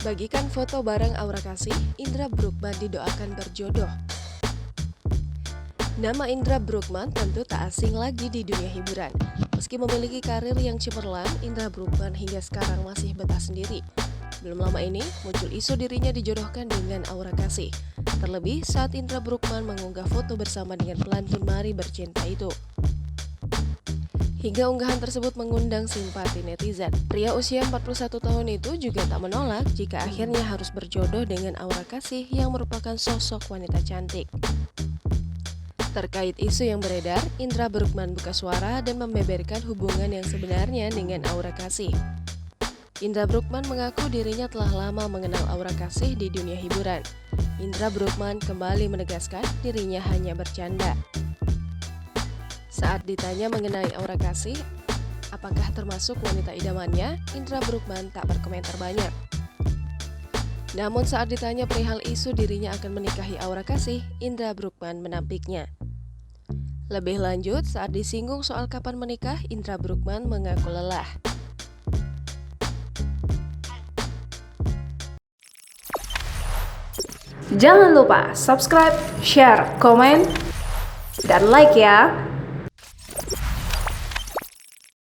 Bagikan foto bareng Aura Kasih, Indra Bruggman didoakan berjodoh. Nama Indra Bruggman tentu tak asing lagi di dunia hiburan. Meski memiliki karir yang cemerlang, Indra Bruggman hingga sekarang masih betah sendiri. Belum lama ini, muncul isu dirinya dijodohkan dengan Aura Kasih. Terlebih saat Indra Bruggman mengunggah foto bersama dengan pelantun Mari Bercinta itu. Hingga unggahan tersebut mengundang simpati netizen. Pria usia 41 tahun itu juga tak menolak jika akhirnya harus berjodoh dengan Aura Kasih yang merupakan sosok wanita cantik. Terkait isu yang beredar, Indra Bruggman buka suara dan membeberkan hubungan yang sebenarnya dengan Aura Kasih. Indra Bruggman mengaku dirinya telah lama mengenal Aura Kasih di dunia hiburan. Indra Bruggman kembali menegaskan dirinya hanya bercanda. Saat ditanya mengenai Aura Kasih, apakah termasuk wanita idamannya, Indra Bruggman tak berkomentar banyak. Namun saat ditanya perihal isu dirinya akan menikahi Aura Kasih, Indra Bruggman menampiknya. Lebih lanjut, saat disinggung soal kapan menikah, Indra Bruggman mengaku lelah. Jangan lupa subscribe, share, komen, dan like ya!